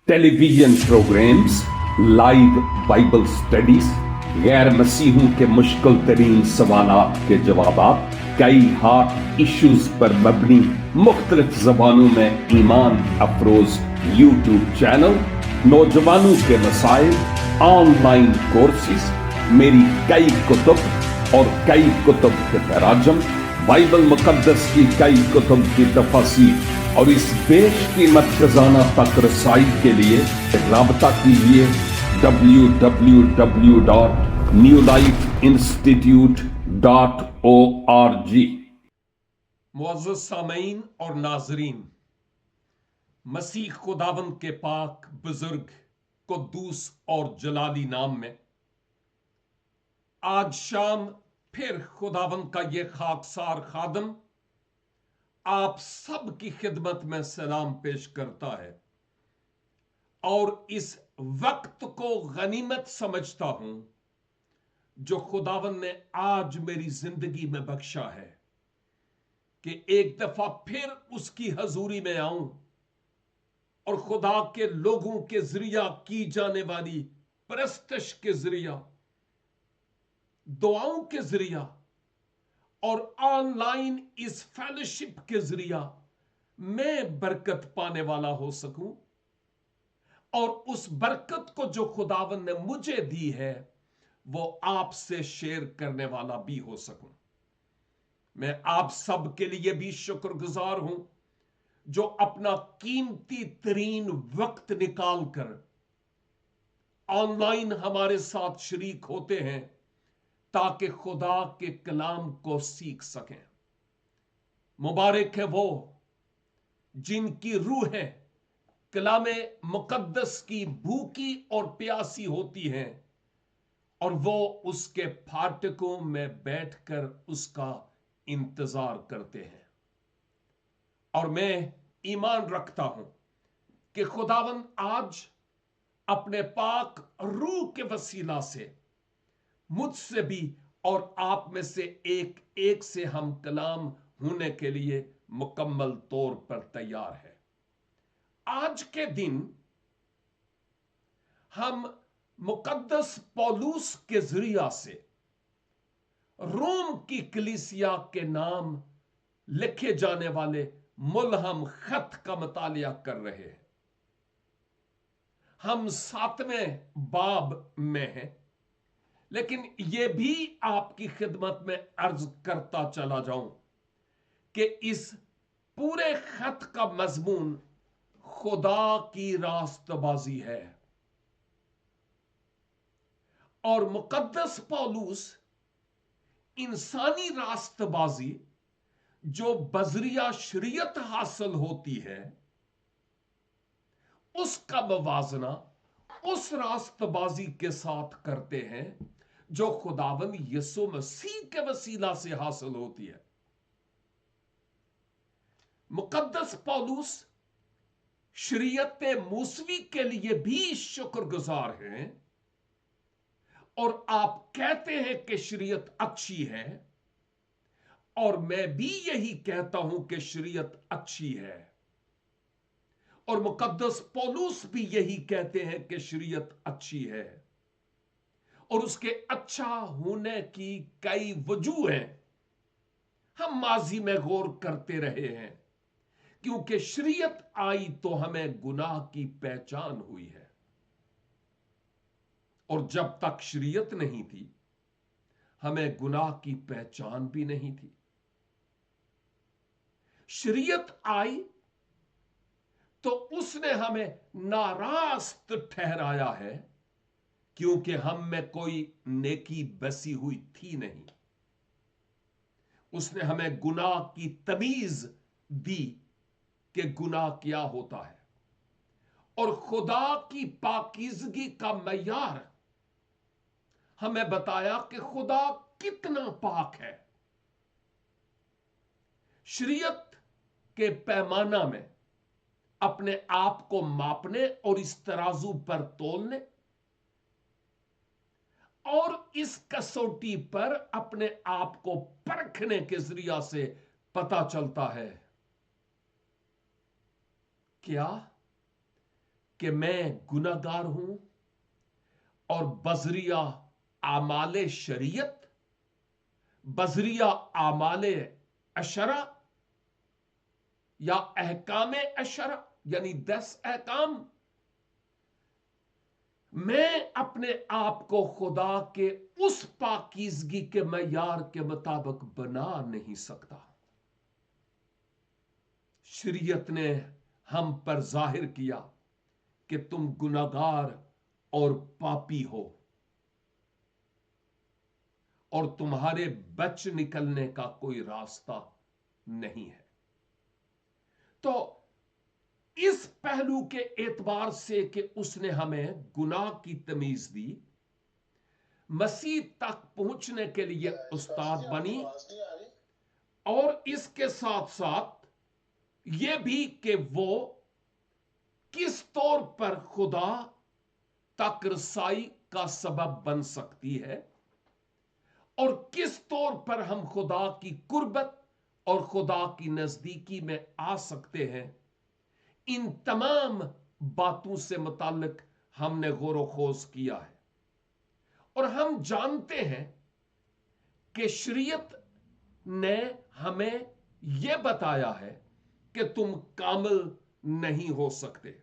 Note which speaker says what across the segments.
Speaker 1: ٹیلی vision programmes, live Bible studies, غیر مسیحوں کے مشکل ترین سوالات کے جوابات، کئی ہاٹ ایشوز پر مبنی مختلف زبانوں میں ایمان افروز یوٹیوب چینل، نوجوانوں کے مسائل، آن لائن کورسز، میری کئی کتب اور کئی کتب کے تراجم، بائبل مقدس کی کئی کتب کی تفاسیر اور اس بیش قیمت خزانہ تک رسائی کے لیے رابطہ کیجیے www.newlifeinstitute.org۔
Speaker 2: معزز سامعین اور ناظرین، مسیح خداوند کے پاک بزرگ قدوس اور جلالی نام میں آج شام پھر خداوند کا یہ خاکسار خادم آپ سب کی خدمت میں سلام پیش کرتا ہے اور اس وقت کو غنیمت سمجھتا ہوں جو خداوند نے آج میری زندگی میں بخشا ہے کہ ایک دفعہ پھر اس کی حضوری میں آؤں اور خدا کے لوگوں کے ذریعہ کی جانے والی پرستش کے ذریعہ، دعاؤں کے ذریعہ اور آن لائن اس فیلوشپ کے ذریعہ میں برکت پانے والا ہو سکوں اور اس برکت کو جو خداوند نے مجھے دی ہے وہ آپ سے شیئر کرنے والا بھی ہو سکوں۔ میں آپ سب کے لیے بھی شکر گزار ہوں جو اپنا قیمتی ترین وقت نکال کر آن لائن ہمارے ساتھ شریک ہوتے ہیں تاکہ خدا کے کلام کو سیکھ سکیں۔ مبارک ہے وہ جن کی روحیں کلام مقدس کی بھوکی اور پیاسی ہوتی ہیں اور وہ اس کے پھاٹکوں میں بیٹھ کر اس کا انتظار کرتے ہیں۔ اور میں ایمان رکھتا ہوں کہ خداوند آج اپنے پاک روح کے وسیلہ سے مجھ سے بھی اور آپ میں سے ایک ایک سے ہم کلام ہونے کے لیے مکمل طور پر تیار ہے۔ آج کے دن ہم مقدس پولوس کے ذریعہ سے روم کی کلیسیا کے نام لکھے جانے والے ملہم خط کا مطالعہ کر رہے ہیں۔ ہم 7ویں باب میں ہیں، لیکن یہ بھی آپ کی خدمت میں عرض کرتا چلا جاؤں کہ اس پورے خط کا مضمون خدا کی راست بازی ہے، اور مقدس پولوس انسانی راست بازی جو بذریعہ شریعت حاصل ہوتی ہے اس کا موازنہ اس راست بازی کے ساتھ کرتے ہیں جو خداوند یسوع مسیح کے وسیلہ سے حاصل ہوتی ہے۔ مقدس پولوس شریعت موسوی کے لیے بھی شکر گزار ہیں اور آپ کہتے ہیں کہ شریعت اچھی ہے، اور میں بھی یہی کہتا ہوں کہ شریعت اچھی ہے، اور مقدس پولوس بھی یہی کہتے ہیں کہ شریعت اچھی ہے، اور اس کے اچھا ہونے کی کئی وجوہ ہیں۔ ہم ماضی میں غور کرتے رہے ہیں کیونکہ شریعت آئی تو ہمیں گناہ کی پہچان ہوئی ہے، اور جب تک شریعت نہیں تھی ہمیں گناہ کی پہچان بھی نہیں تھی۔ شریعت آئی تو اس نے ہمیں ناراست ٹھہرایا ہے کیونکہ ہم میں کوئی نیکی بسی ہوئی تھی نہیں۔ اس نے ہمیں گناہ کی تمیز دی کہ گناہ کیا ہوتا ہے، اور خدا کی پاکیزگی کا معیار ہمیں بتایا کہ خدا کتنا پاک ہے۔ شریعت کے پیمانہ میں اپنے آپ کو ماپنے اور اس ترازو پر تولنے اور اس کسوٹی پر اپنے آپ کو پرکھنے کے ذریعہ سے پتا چلتا ہے کیا کہ میں गुनाहगार हूं और बजरिया आमाले शरीयत, बजरिया आमाले अशरा या अहकाम अशरा यानी 10 अहकाम, मैं अपने आप को खुदा के उस पाकीज़गी के मयार के मुताबिक बना नहीं सकता। शरीयत ने हम पर जाहिर किया कि तुम गुनाहगार और पापी हो और तुम्हारे बच निकलने का कोई रास्ता नहीं है। तो इस पहलू के एतबार से कि उसने हमें गुनाह की तमीज दी, मसीह तक पहुंचने के लिए उस्ताद बनी, और इसके साथ साथ यह भी कि वो किस तौर पर खुदा तक रसाई का सबब बन सकती है और किस तौर पर हम खुदा की कुर्बत और खुदा की नजदीकी में आ सकते हैं। इन तमाम बातों से मुताल्लिक हमने गौर व खोज किया है और हम जानते हैं कि शरीयत ने हमें यह बताया है कि तुम कामिल नहीं हो सकते,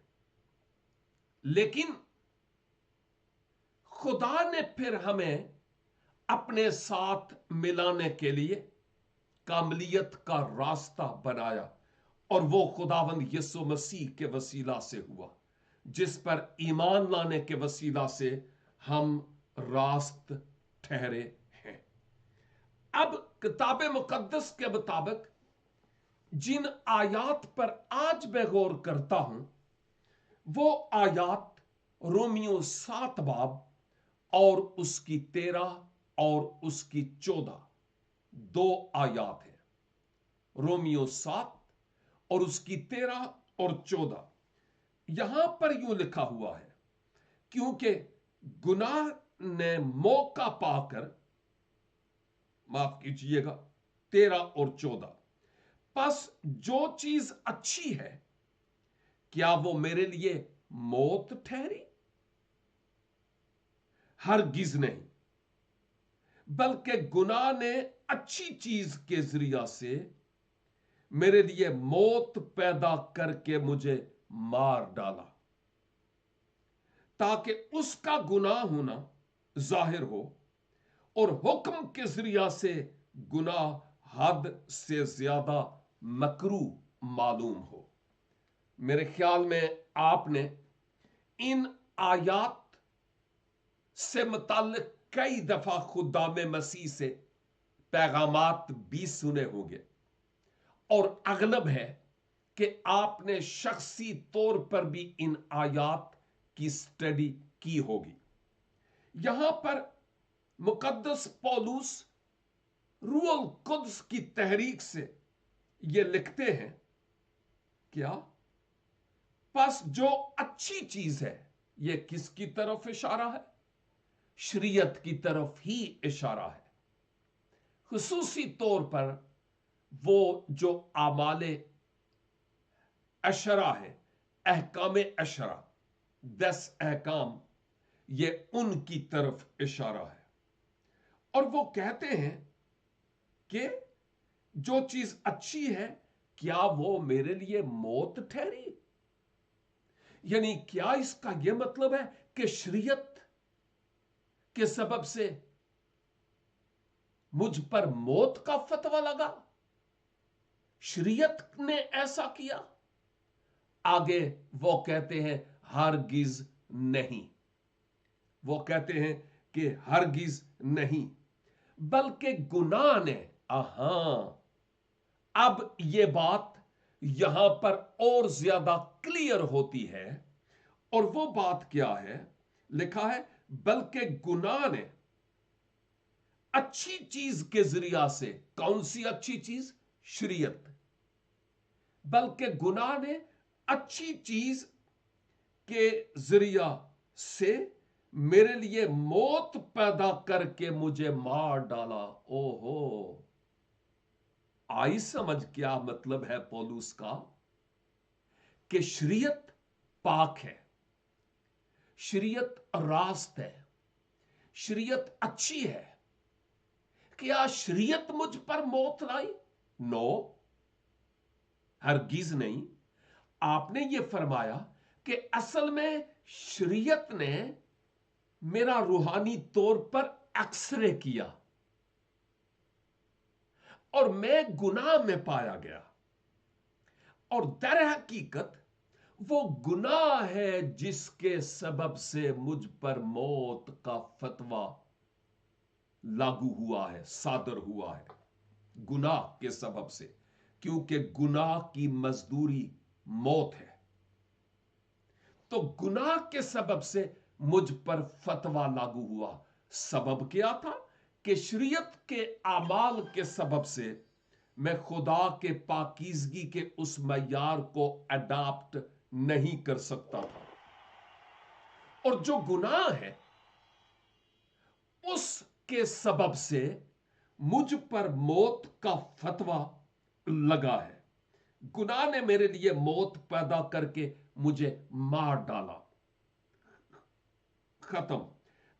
Speaker 2: लेकिन खुदा ने फिर हमें अपने साथ मिलाने के लिए कामलियत का रास्ता बनाया, और वो खुदावंद यीशु मसीह के वसीला से हुआ, जिस पर ईमान लाने के वसीला से हम रास्त ठहरे हैं। अब किताब मुकद्दस के मुताबिक जिन आयात पर आज मैं गौर करता हूं, वो आयात रोमियो 7 बाब और उसकी 13 और उसकी 14 दो आयात है। रोमियो 7 और उसकी 13 और 14, यहां पर यूं लिखा हुआ है, क्योंकि गुनाह ने मौका पाकर, माफ कीजिएगा 13 और 14, बस जो चीज अच्छी है क्या वो मेरे लिए मौत ठहरी? हरगिज नहीं, बल्कि गुनाह ने अच्छी चीज के जरिया से मेरे लिए मौत पैदा करके मुझे मार डाला, ताकि उसका गुनाह होना जाहिर हो और हुक्म के जरिया से गुनाह हद से ज्यादा मकरूह मालूम हो। मेरे ख्याल में आपने इन आयात से मुताल्लिक कई दफा खुदा में मसीह से पैगामात भी सुने होंगे, और अगलब है कि आपने शख्सी तौर पर भी इन आयात की स्टडी की होगी। यहां पर मुकद्दस पौलुस रूहुल कुद्स की तहरीक से ये लिखते हैं, क्या? बस जो अच्छी चीज है, ये किसकी तरफ इशारा है? शरीयत की तरफ ही इशारा है। खुसूसी तौर पर वो जो आमाले अशरा है, अहकाम अशरा, 10 अहकाम, ये उनकी तरफ इशारा है। और वो कहते हैं कि जो चीज अच्छी है, क्या वो मेरे लिए मौत ठहरी? यानी क्या इसका यह मतलब है कि शरीयत के सबब से मुझ पर मौत का फतवा लगा? शरीयत ने ऐसा किया? आगे वो कहते हैं हरगिज नहीं। वो कहते हैं कि हरगिज नहीं, बल्कि गुनाह ने, अब ये बात यहां पर और ज्यादा क्लियर होती है, और वो बात क्या है? लिखा है, बल्कि गुनाह ने अच्छी चीज के जरिया से, कौन सी अच्छी चीज? शरीयत। बल्कि गुनाह ने अच्छी चीज के जरिया से मेरे लिए मौत पैदा करके मुझे मार डाला। ओहो, आई समझ क्या मतलब है पौलुस का? कि शरीयत पाक है, शरीयत रास्त है, शरीयत अच्छी है। क्या शरीयत मुझ पर मौत लाई? नो, हरगिज नहीं। आपने यह फरमाया कि असल में शरीयत ने मेरा रूहानी तौर पर एक्सरे किया और मैं गुनाह में पाया गया, और दर हकीकत वो गुनाह है जिसके सबब से मुझ पर मौत का फतवा लागू हुआ है, सादर हुआ है, गुनाह के सबब से, क्योंकि गुनाह की मजदूरी मौत है। तो गुनाह के सबब से मुझ पर फतवा लागू हुआ। सबब क्या था? कि शरीयत के आमाल के सबब से मैं खुदा के पाकीज़गी के उस मयार को अडॉप्ट नहीं कर सकता था, और जो गुनाह है उसके सबब से मुझ पर मौत का फतवा लगा है। गुनाह ने मेरे लिए मौत पैदा करके मुझे मार डाला, खत्म,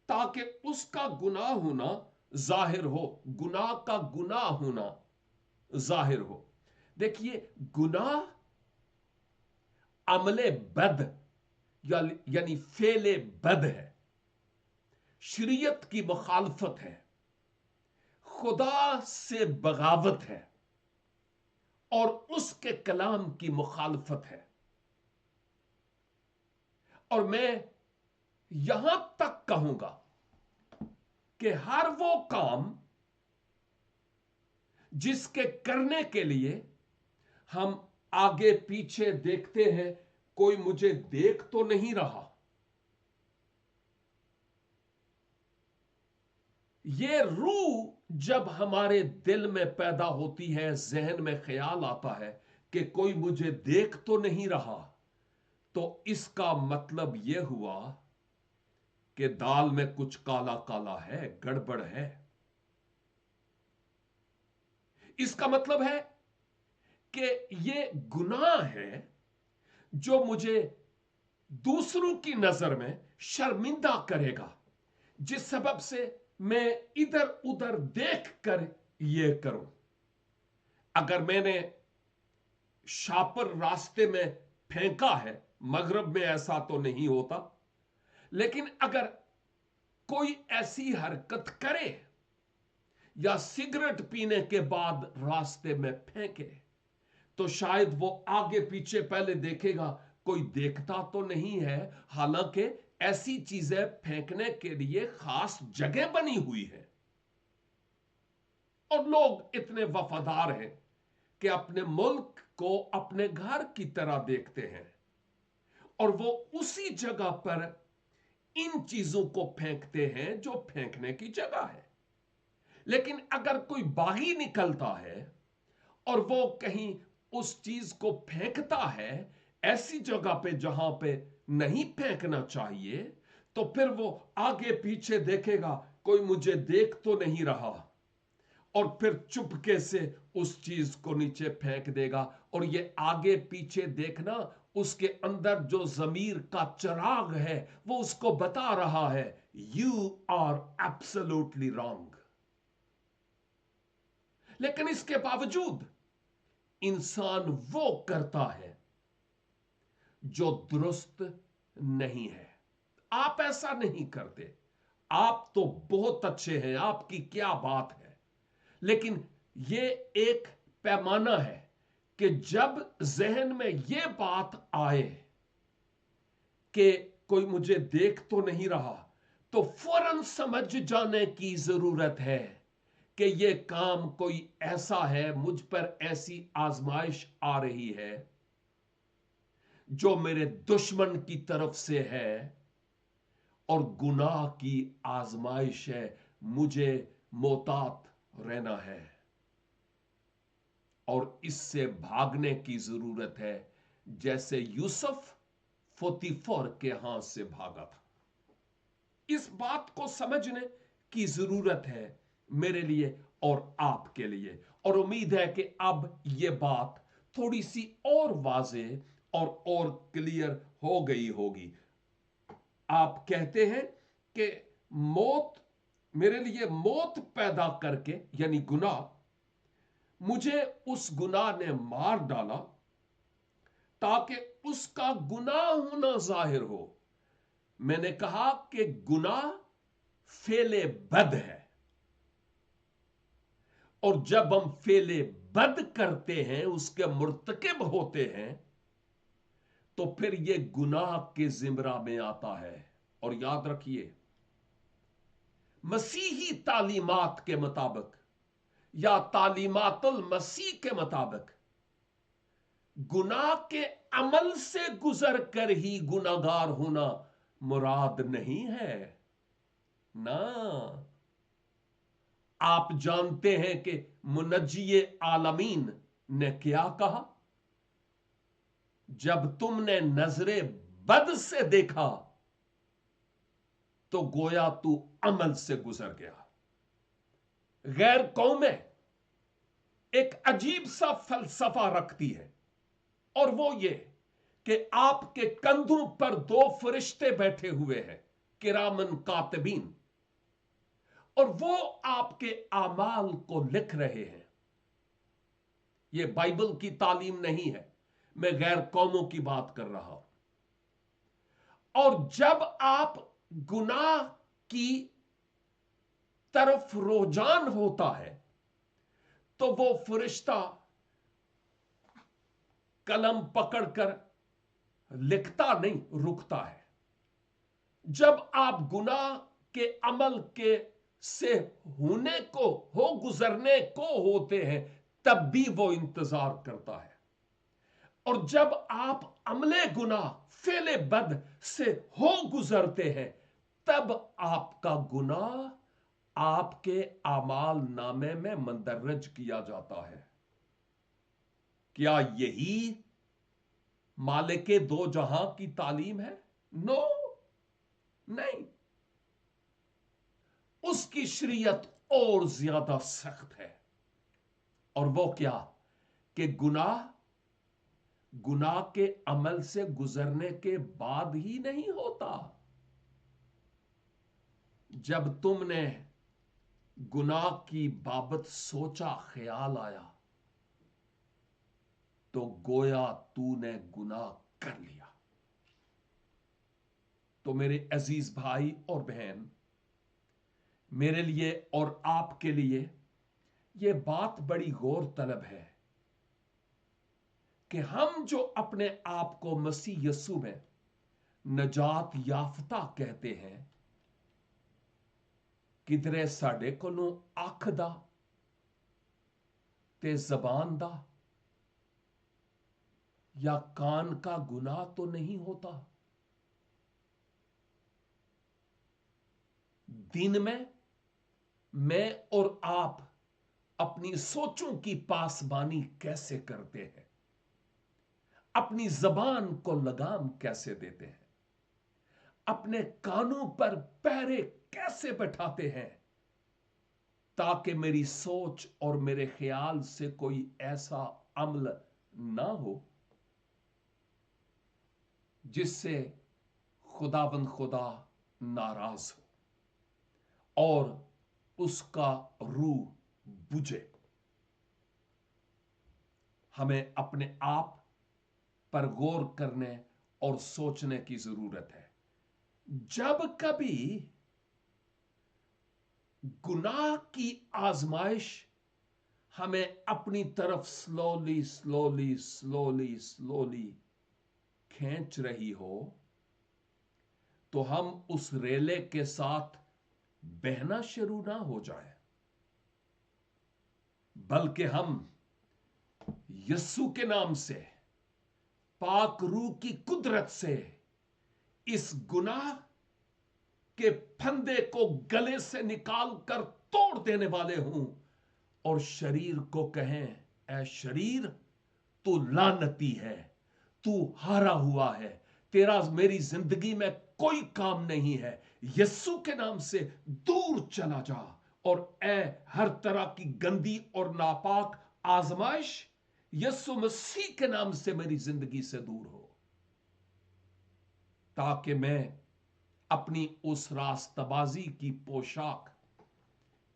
Speaker 2: ताकि उसका गुनाह होना जाहिर हो, गुनाह का गुनाह होना जाहिर हो। देखिए, गुनाह अमले बद यानी फेले बद है, शरीयत की मुखालफत है, खुदा से बगावत है, और उसके कलाम की मुखालफत है। और मैं यहां तक कहूंगा कि हर वो काम जिसके करने के लिए हम आगे पीछे देखते हैं, कोई मुझे देख तो नहीं रहा, ये रूह जब हमारे दिल में पैदा होती है, जहन में ख्याल आता है कि कोई मुझे देख तो नहीं रहा, तो इसका मतलब यह हुआ कि दाल में कुछ काला काला है, गड़बड़ है। इसका मतलब है कि यह गुनाह है जो मुझे दूसरों की नजर में शर्मिंदा करेगा, जिस सबब से मैं इधर उधर देख कर यह करूं। अगर मैंने शापर रास्ते में फेंका है, मगरब में ऐसा तो नहीं होता, लेकिन अगर कोई ऐसी हरकत करे या सिगरेट पीने के बाद रास्ते में फेंके, तो शायद वो आगे पीछे पहले देखेगा, कोई देखता तो नहीं है। हालांकि ऐसी चीजें फेंकने के लिए खास जगह बनी हुई है, और लोग इतने वफादार हैं कि अपने मुल्क को अपने घर की तरह देखते हैं, और वो उसी जगह पर इन चीजों को फेंकते हैं जो फेंकने की जगह है। लेकिन अगर कोई बागी निकलता है और वो कहीं उस चीज को फेंकता है ऐसी जगह पे जहां पे नहीं फेंकना चाहिए, तो फिर वो आगे पीछे देखेगा, कोई मुझे देख तो नहीं रहा, और फिर चुपके से उस चीज को नीचे फेंक देगा। और ये आगे पीछे देखना, उसके अंदर जो जमीर का चिराग है वो उसको बता रहा है, यू आर एब्सोल्युटली रॉन्ग। लेकिन इसके बावजूद इंसान वो करता है जो दुरुस्त नहीं है। आप ऐसा नहीं करते, आप तो बहुत अच्छे हैं, आपकी क्या बात है। लेकिन ये एक पैमाना है कि जब जहन में ये बात आए कि कोई मुझे देख तो नहीं रहा, तो फौरन समझ जाने की जरूरत है कि ये काम कोई ऐसा है, मुझ पर ऐसी आजमाइश आ रही है जो मेरे दुश्मन की तरफ से है, और गुनाह की आजमाइश है, मुझे मोहतात रहना है और इससे भागने की जरूरत है, जैसे यूसुफ फोतीफर के हाथ से भागा था। इस बात को समझने की जरूरत है मेरे लिए और आपके लिए, और उम्मीद है कि अब यह बात थोड़ी सी और वाज़ेह और क्लियर हो गई होगी। آپ کہتے ہیں کہ موت میرے لیے موت پیدا کر کے یعنی گناہ مجھے اس گناہ نے مار ڈالا تاکہ اس کا گناہ ہونا ظاہر ہو. میں نے کہا کہ گناہ فعل بد ہے، اور جب ہم فعل بد کرتے ہیں، اس کے مرتکب ہوتے ہیں، تو پھر یہ گناہ کے زمرہ میں آتا ہے. اور یاد رکھیے، مسیحی تعلیمات کے مطابق یا تعلیمات المسیح کے مطابق گناہ کے عمل سے گزر کر ہی گناہگار ہونا مراد نہیں ہے. نہ، آپ جانتے ہیں کہ منجی عالمین نے کیا کہا؟ جب تم نے نظر بد سے دیکھا تو گویا تو عمل سے گزر گیا. غیر قومیں ایک عجیب سا فلسفہ رکھتی ہے، اور وہ یہ کہ آپ کے کندھوں پر 2 فرشتے بیٹھے ہوئے ہیں، کرامن کاتبین، اور وہ آپ کے اعمال کو لکھ رہے ہیں. یہ بائبل کی تعلیم نہیں ہے، میں غیر قوموں کی بات کر رہا ہوں. اور جب آپ گناہ کی طرف رجحان ہوتا ہے تو وہ فرشتہ قلم پکڑ کر لکھتا نہیں، رکتا ہے. جب آپ گناہ کے عمل کے سے ہونے کو گزرنے کو ہوتے ہیں، تب بھی وہ انتظار کرتا ہے. اور جب آپ عمل گناہ فعل بد سے گزرتے ہیں، تب آپ کا گناہ آپ کے اعمال نامے میں مندرج کیا جاتا ہے. کیا یہی مالک دو جہاں کی تعلیم ہے؟ نو، نہیں. اس کی شریعت اور زیادہ سخت ہے. اور وہ کیا کہ گناہ کے عمل سے گزرنے کے بعد ہی نہیں ہوتا. جب تم نے گناہ کی بابت سوچا، خیال آیا، تو گویا تو نے گناہ کر لیا. تو میرے عزیز بھائی اور بہن، میرے لیے اور آپ کے لیے یہ بات بڑی غور طلب ہے کہ ہم جو اپنے آپ کو مسیح یسوع میں نجات یافتہ کہتے ہیں، کدرے ساڈے کولوں اکھ دا تے زبان دا یا کان کا گناہ تو نہیں ہوتا. دن میں اور آپ اپنی سوچوں کی پاسبانی کیسے کرتے ہیں؟ اپنی زبان کو لگام کیسے دیتے ہیں؟ اپنے کانوں پر پہرے کیسے بٹھاتے ہیں تاکہ میری سوچ اور میرے خیال سے کوئی ایسا عمل نہ ہو جس سے خداوند خدا ناراض ہو اور اس کا روح بجھے. ہمیں اپنے آپ پر غور کرنے اور سوچنے کی ضرورت ہے. جب کبھی گناہ کی آزمائش ہمیں اپنی طرف سلولی کھینچ رہی ہو، تو ہم اس ریلے کے ساتھ بہنا شروع نہ ہو جائے، بلکہ ہم یسوع کے نام سے، پاک روح کی قدرت سے اس گناہ کے پھندے کو گلے سے نکال کر توڑ دینے والے ہوں اور شریر کو کہیں، اے شریر، تو لعنتی ہے، تو ہارا ہوا ہے، تیرا میری زندگی میں کوئی کام نہیں ہے. یسوع کے نام سے دور چلا جا، اور اے ہر طرح کی گندی اور ناپاک آزمائش یسوع مسیح کے نام سے میری زندگی سے دور ہو، تاکہ میں अपनी उस रास्तबाजी की पोशाक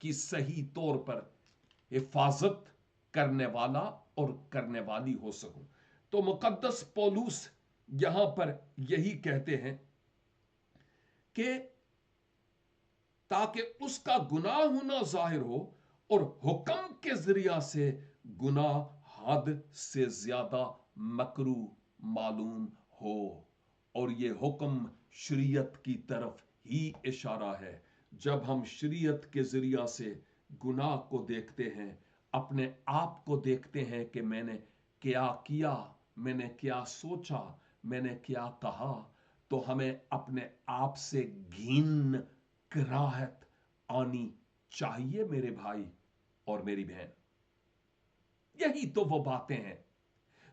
Speaker 2: की सही तौर पर हिफाजत करने वाला और करने वाली हो सकूं। तो मुकद्दस पौलुस यहां पर यही कहते हैं कि ताकि उसका गुनाह होना जाहिर हो और हुक्म के जरिया से गुनाह हद से ज्यादा मकरू मालूम हो। और ये हुक्म शरीयत की तरफ ही इशारा है। जब हम शरीयत के जरिया से गुनाह को देखते हैं, अपने आप को देखते हैं कि मैंने क्या किया, मैंने क्या सोचा, मैंने क्या कहा, तो हमें अपने आप से घिन कराहत आनी चाहिए मेरे भाई और मेरी बहन। यही तो वो बातें हैं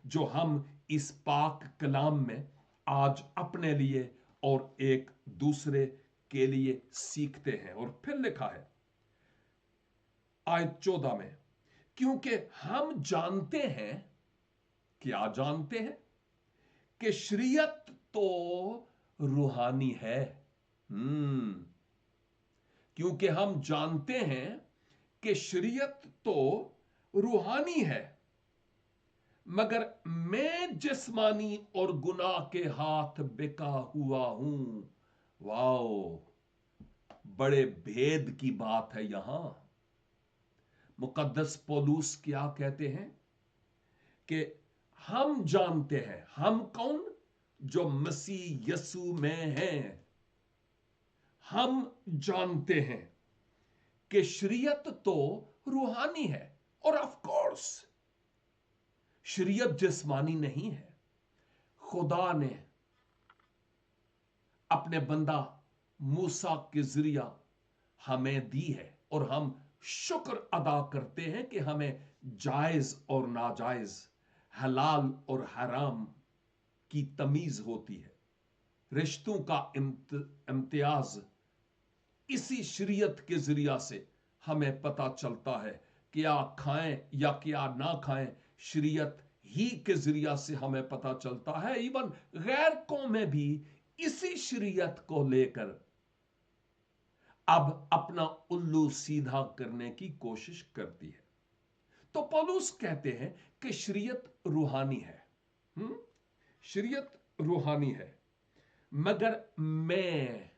Speaker 2: जो हम इस पाक कलाम में आज अपने लिए और एक दूसरे के लिए सीखते हैं। और फिर लिखा है आयत 14 में, क्योंकि हम जानते हैं, क्या जानते हैं, कि शरीयत तो रूहानी है। क्योंकि हम जानते हैं कि शरीयत तो रूहानी है, मगर मैं जिस्मानी और गुनाह के हाथ बिका हुआ हूं। वाओ, बड़े भेद की बात है यहां। मुकद्दस पौलुस क्या कहते हैं कि हम जानते हैं, हम कौन? जो मसीह यसू में हैं। हम जानते हैं कि शरीयत तो रूहानी है, और ऑफ कोर्स शरीयत जिस्मानी नहीं है। खुदा ने अपने बंदा मूसा के जरिया हमें दी है, और हम शुक्र अदा करते हैं कि हमें जायज और नाजायज, हलाल और हराम की तमीज होती है। रिश्तों का इम्तियाज इसी शरीयत के जरिया से हमें पता चलता है। क्या खाएं या क्या ना खाएं, शरीयत ही के जरिया से हमें पता चलता है। इवन गैर कौमें भी इसी शरीयत को लेकर अब अपना उल्लू सीधा करने की कोशिश करती है। तो पौलुस कहते हैं कि शरीयत रूहानी है। शरीयत रूहानी है, मगर मैं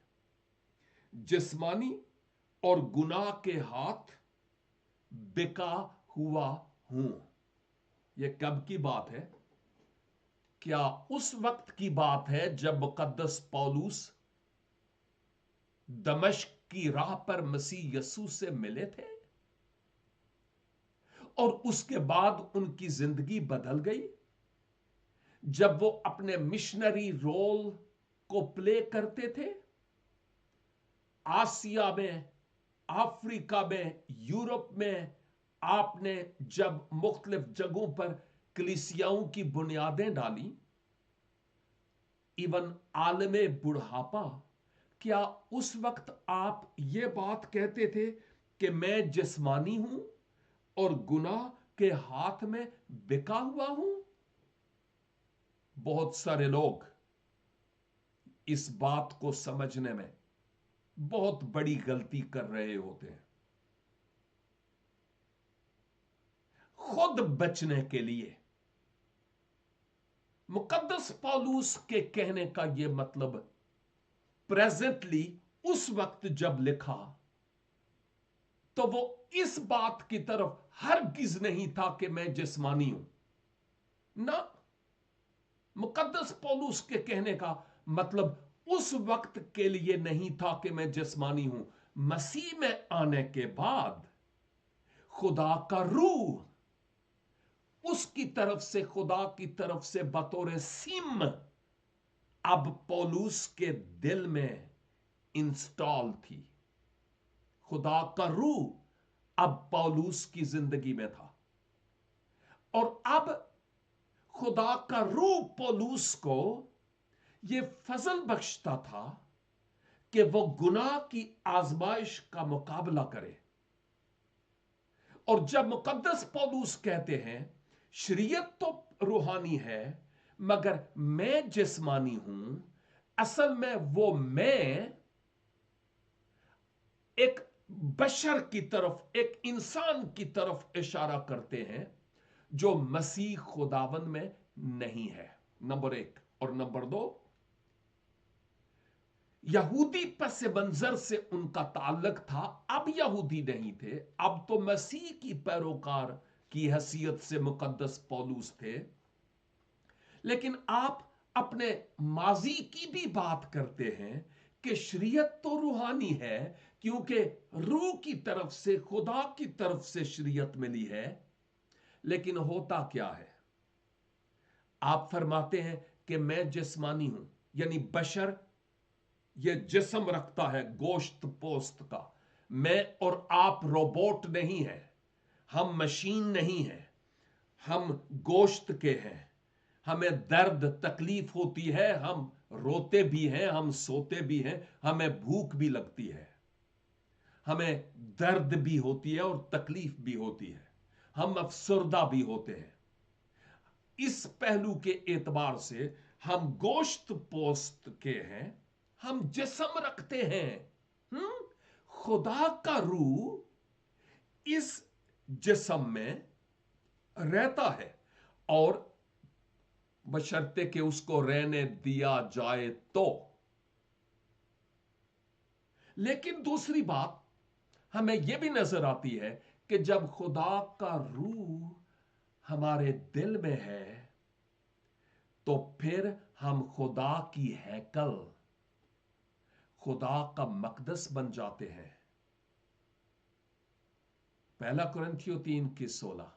Speaker 2: जिस्मानी और गुनाह के हाथ बिका हुआ हूं। यह कब की बात है? क्या उस वक्त की बात है जब मुकद्दस पौलुस दमिश्क की राह पर मसीह यसू से मिले थे और उसके बाद उनकी जिंदगी बदल गई, जब वो अपने मिशनरी रोल को प्ले करते थे? आसिया में, अफ्रीका में, यूरोप में आपने जब मुख्तलिफ जगहों पर कलीसियाओं की बुनियादें डाली, इवन आलमे बुढ़ापा, क्या उस वक्त आप ये बात कहते थे कि मैं जिस्मानी हूं और गुनाह के हाथ में बिका हुआ हूं? बहुत सारे लोग इस बात को समझने में बहुत बड़ी गलती कर रहे होते हैं। खुद बचने के लिए मुकद्दस पौलुस के कहने का यह मतलब प्रेजेंटली उस वक्त जब लिखा तो वो इस बात की तरफ हरगिज नहीं था कि मैं जिस्मानी हूं ना। मुकद्दस पौलुस के कहने का मतलब उस वक्त के लिए नहीं था कि मैं जिस्मानी हूं। मसीह में आने के बाद खुदा का रूह उसकी तरफ से, खुदा की तरफ से बतौर सिम अब पौलुस के दिल में इंस्टॉल थी। खुदा का रूह अब पौलुस की जिंदगी में था, और अब खुदा का रूह पौलुस को यह फजल बख्शता था कि वो गुनाह की आजमाइश का मुकाबला करे। और जब मुकद्दस पौलुस कहते हैं शरीयत तो रूहानी है मगर मैं जिस्मानी हूं, असल में वो मैं एक बशर की तरफ, एक इंसान की तरफ इशारा करते हैं जो मसीह खुदावन में नहीं है, नंबर एक। और नंबर दो, यहूदी पस मंजर से उनका ताल्लुक था, अब यहूदी नहीं थे, अब तो मसीह की पैरोकार की हैसियत से मुकद्दस पौलुस थे। लेकिन आप अपने माजी की भी बात करते हैं कि शरीयत तो रूहानी है, क्योंकि रूह की तरफ से, खुदा की तरफ से शरीयत मिली है। लेकिन होता क्या है? आप फरमाते हैं कि मैं जिस्मानी हूं, यानी बशर ये जिस्म रखता है गोश्त पोस्त का। मैं और आप रोबोट नहीं है, हम मशीन नहीं है, हम गोश्त के हैं। हमें दर्द तकलीफ होती है, हम रोते भी हैं, हम सोते भी हैं, हमें भूख भी लगती है, हमें दर्द भी होती है और तकलीफ भी होती है, हम अफसरदा भी होते हैं। इस पहलू के एतबार से हम गोश्त पोस्त के हैं, हम जिस्म रखते हैं। खुदा का रूह इस जिस्म में रहता है, और बशर्ते कि उसको रहने दिया जाए तो। लेकिन दूसरी बात हमें यह भी नजर आती है कि जब खुदा का रूह हमारे दिल में है, तो फिर हम खुदा की हैकल, खुदा का मकदस बन जाते हैं। पहला कुरिन्थियों 3:16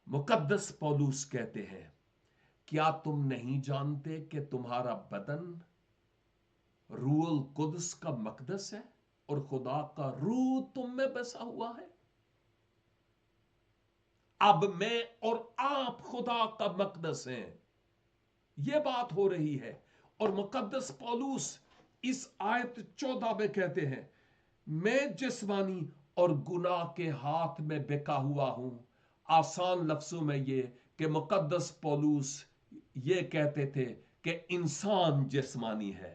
Speaker 2: मुकद्दस पौलुस कहते हैं, क्या तुम नहीं जानते कि तुम्हारा बदन रूहुल कुद्स का मकदस है और खुदा का रूह तुम में बसा हुआ है? अब मैं और आप खुदा का मकदस हैं, यह बात हो रही है। और मुकद्दस पौलुस इस आयत 14 में कहते हैं, मैं जिस्मानी और गुनाह के हाथ में बिका हुआ हूं। आसान लफ्जों में यह कि मुकद्दस पौलुस ये कहते थे कि इंसान जिस्मानी है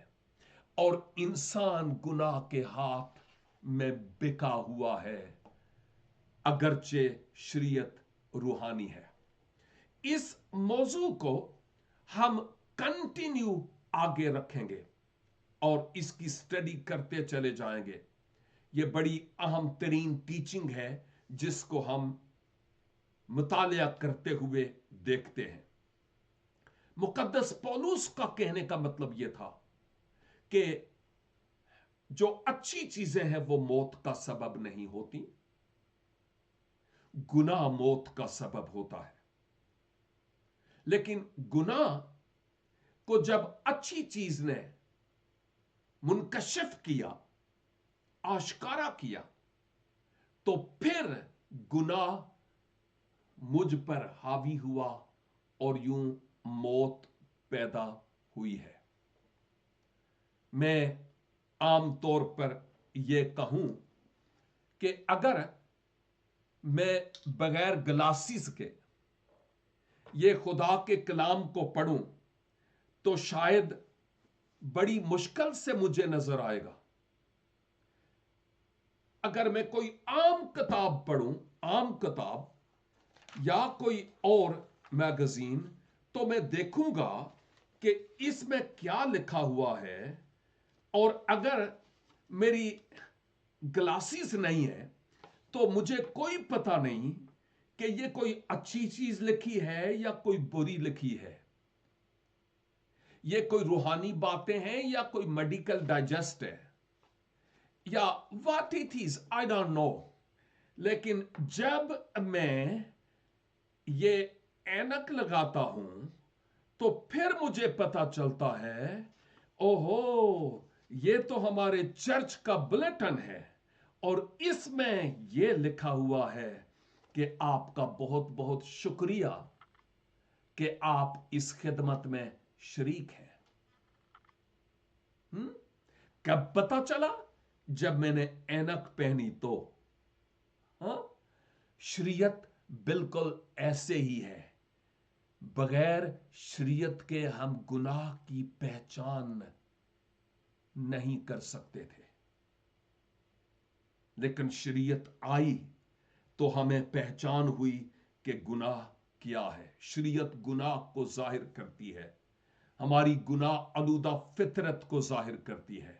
Speaker 2: और इंसान गुनाह के हाथ में बिका हुआ है, अगरचे शरीयत रूहानी है। इस मौजू को हम कंटिन्यू आगे रखेंगे और इसकी स्टडी करते चले जाएंगे। यह बड़ी अहम तरीन टीचिंग है जिसको हम मुतालिया करते हुए देखते हैं। मुकद्दस पौलुस का कहने का मतलब यह था कि जो अच्छी चीजें हैं वो मौत का सबब नहीं होती, गुनाह मौत का सबब होता है। लेकिन गुनाह को जब अच्छी चीज ने मुनकशिफ किया, आश्कारा किया, तो फिर गुनाह मुझ पर हावी हुआ और यूं मौत पैदा हुई है। मैं आमतौर पर यह कहूं कि अगर मैं बगैर ग्लासेस के ये खुदा के कलाम को पढ़ूं तो शायद बड़ी मुश्किल से मुझे नजर आएगा। अगर मैं कोई आम किताब पढ़ूं, आम किताब या कोई और मैगजीन, तो मैं देखूंगा कि इसमें क्या लिखा हुआ है। और अगर मेरी ग्लासेस नहीं है तो मुझे कोई पता नहीं कि ये कोई अच्छी चीज लिखी है या कोई बुरी लिखी है, ये कोई रूहानी बातें हैं या कोई मेडिकल डाइजेस्ट है, या what it is, I don't know. लेकिन जब मैं ये ऐनक लगाता हूं तो फिर मुझे पता चलता है, ओहो, ये तो हमारे चर्च का बुलेटिन है और इसमें यह लिखा हुआ है कि आपका बहुत बहुत शुक्रिया कि आप इस खिदमत में शरीक हैं। कब पता चला? जब मैंने ऐनक पहनी तो। हाँ, शरीयत बिल्कुल ऐसे ही है। बगैर शरीयत के हम गुनाह की पहचान नहीं कर सकते थे। लेकिन शरीयत आई तो हमें पहचान हुई कि गुनाह क्या है। शरीयत गुनाह को जाहिर करती है, हमारी गुनाह आलूदा फितरत को जाहिर करती है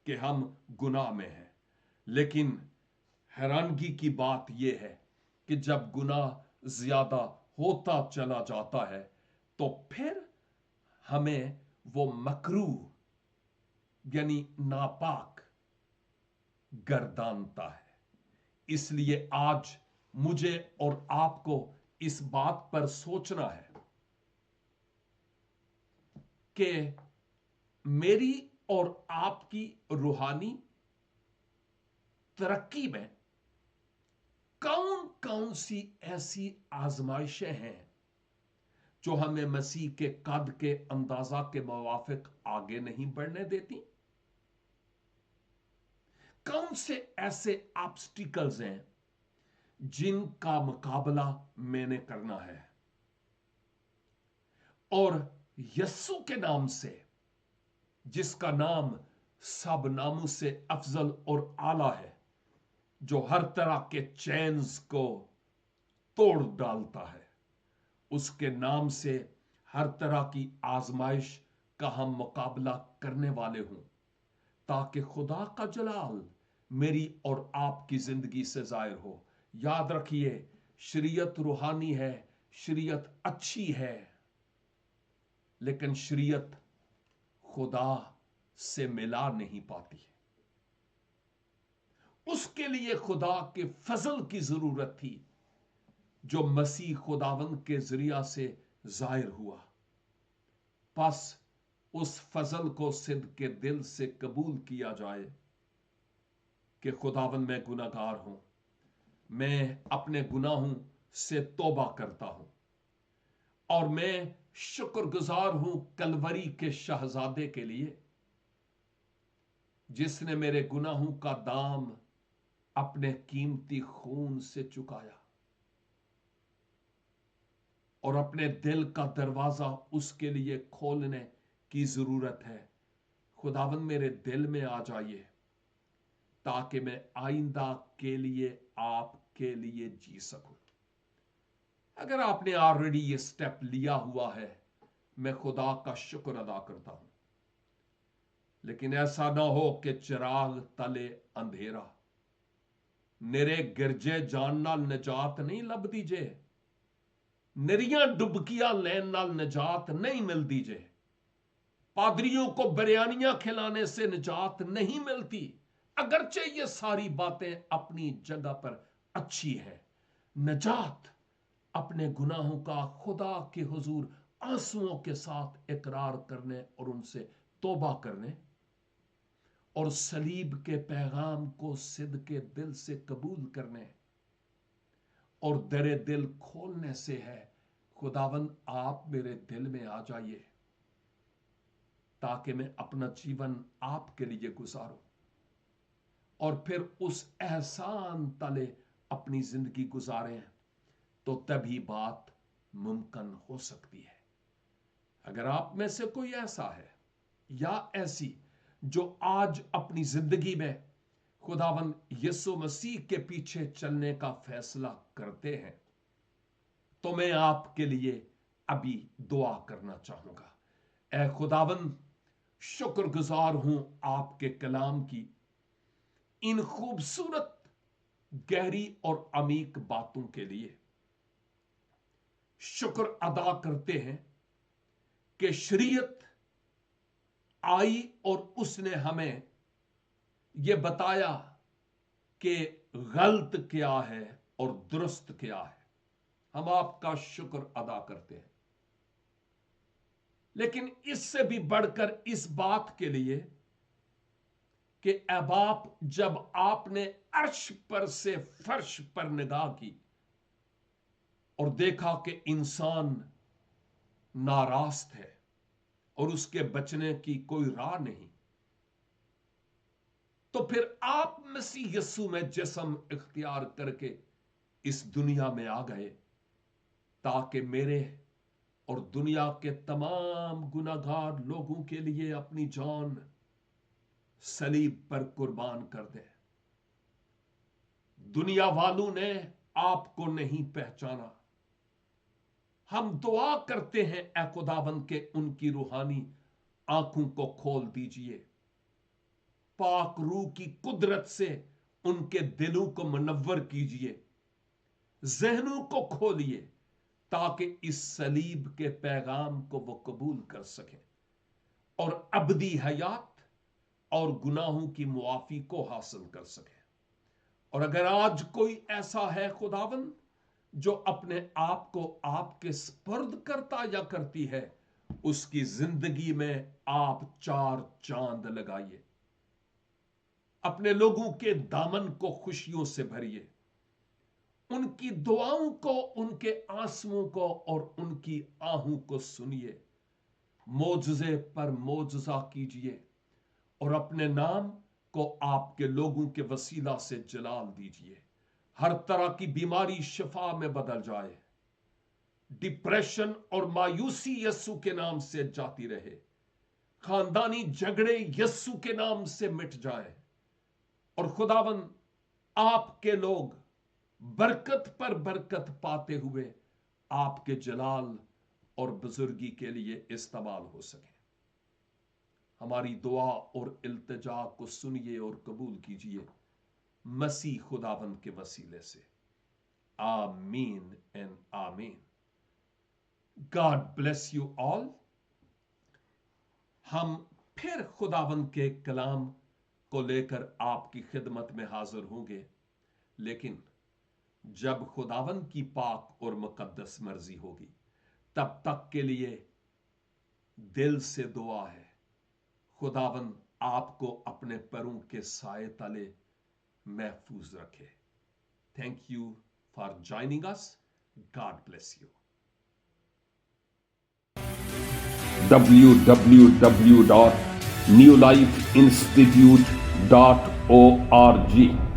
Speaker 2: कि हम गुनाह में हैं। लेकिन हैरानगी की बात यह है कि जब गुनाह ज्यादा होता चला जाता है तो फिर हमें वो मकरूह यानी नापाक गर्दानता है। इसलिए आज मुझे और आपको इस बात पर सोचना है कि मेरी और आपकी रूहानी तरक्की में कौन कौन सी ऐसी आजमाइशें हैं जो हमें मसीह के कद के अंदाजा के मुवाफिक आगे नहीं बढ़ने देती। कौन से ऐसे ऑब्स्टिकल्स हैं जिनका मुकाबला मैंने करना है, और यस्सु के नाम से, जिसका नाम सब नामों से अफजल और आला है, जो हर तरह के चैन्स को तोड़ डालता है, उसके नाम से हर तरह की आजमाइश का हम मुकाबला करने वाले हों, ताकि खुदा का जलाल मेरी और आपकी जिंदगी से जाहिर हो। याद रखिए, शरीयत रूहानी है, शरीयत अच्छी है, लेकिन शरीयत खुदा से मिला नहीं पाती है। उसके लिए खुदा के फजल की जरूरत थी, जो मसीह खुदावंद के जरिया से जाहिर हुआ। बस उस फजल को सिद्ध के दिल से कबूल किया जाए कि खुदावंद मैं गुनाहगार हूं, मैं अपने गुनाहों से तौबा करता हूं, और मैं शुक्रगुजार हूं कलवरी के शहजादे के लिए, जिसने मेरे गुनाहों का दाम अपने कीमती खून से चुकाया, और अपने दिल का दरवाजा उसके लिए खोलने की जरूरत है। खुदावंद मेरे दिल में आ जाइए, ताकि मैं आइंदा के लिए आपके लिए जी सकूं। अगर आपने ऑलरेडी ये स्टेप लिया हुआ है, मैं खुदा का शुक्र अदा करता हूं। लेकिन ऐसा ना हो कि चिराग तले अंधेरा, निरे गिरजे जान नाल निजात नहीं लभदी जे, निरियां डुबकियां लैन नाल निजात नहीं मिलती जे, पादरियों को बिरयानियां खिलाने से निजात नहीं मिलती। अगरचे ये सारी बातें अपनी जगह पर अच्छी है, निजात अपने गुनाहों का खुदा के हुजूर आंसुओं के साथ इकरार करने और उनसे तौबा करने, और सलीब के पैगाम को सिद्ध के दिल से कबूल करने और दरे दिल खोलने से है। खुदावंद आप मेरे दिल में आ जाइए, ताकि मैं अपना जीवन आपके लिए गुजारूं, और फिर उस एहसान तले अपनी जिंदगी गुजारें, तो तभी बात मुमकिन हो सकती है। अगर आप में से कोई ऐसा है या ऐसी जो आज अपनी जिंदगी में खुदावंद यीशु मसीह के पीछे चलने का फैसला करते हैं, तो मैं आपके लिए अभी दुआ करना चाहूंगा। ऐ खुदावंद, शुक्रगुजार हूं आपके कलाम की इन खूबसूरत, गहरी और अमीक बातों के लिए। शुक्र अदा करते हैं कि शरीयत आई और उसने हमें यह बताया कि गलत क्या है और दुरुस्त क्या है। हम आपका शुक्र अदा करते हैं, लेकिन इससे भी बढ़कर इस बात के लिए कि ऐ बाप, जब आपने अर्श पर से फर्श पर निगाह की और देखा कि इंसान नारास्त है और उसके बचने की कोई राह नहीं, तो फिर आप मसीह यस्सु में जिस्म इख्तियार करके इस दुनिया में आ गए, ताकि मेरे और दुनिया के तमाम गुनाहगार लोगों के लिए अपनी जान सलीब पर कुर्बान कर दे। दुनिया वालों ने आपको नहीं पहचाना। हम दुआ करते हैं ऐ खुदावंद के उनकी रूहानी आंखों को खोल दीजिए, पाक रूह की कुदरत से उनके दिलों को मुनव्वर कीजिए, जहनों को खोलिए, ताकि इस सलीब के पैगाम को वो कबूल कर सकें और अबदी हयात और गुनाहों की मुआफी को हासिल कर सकें। और अगर आज कोई ऐसा है खुदावंद जो अपने आप को आपके स्पर्द करता या करती है, उसकी जिंदगी में आप 4 चांद लगाइए, अपने लोगों के दामन को खुशियों से भरिए, उनकी दुआओं को, उनके आंसुओं को और उनकी आहों को सुनिए, मोजज़े पर मोजज़ा कीजिए और अपने नाम को आपके लोगों के वसीला से जलाल दीजिए। हर तरह की बीमारी शिफा में बदल जाए, डिप्रेशन और मायूसी यस्सु के नाम से जाती रहे, खानदानी झगड़े यस्सु के नाम से मिट जाए और खुदावन आपके लोग बरकत पर बरकत पाते हुए आपके जलाल और बुजुर्गी के लिए इस्तेमाल हो सके। हमारी दुआ और इल्तिजा को सुनिए और कबूल कीजिए, मसीह खुदावंद के वसीले से। आमीन एंड आमीन। God bless you all. हम फिर खुदावंद के कलाम को लेकर आपकी खिदमत में हाजिर होंगे, लेकिन जब खुदावंद की पाक और मुकद्दस मर्जी होगी। तब तक के लिए दिल से दुआ है, खुदावंद आपको अपने पैरों के साए तले महफूज रखे। Thank you for joining us. God bless you.
Speaker 1: www.newlifeinstitute.org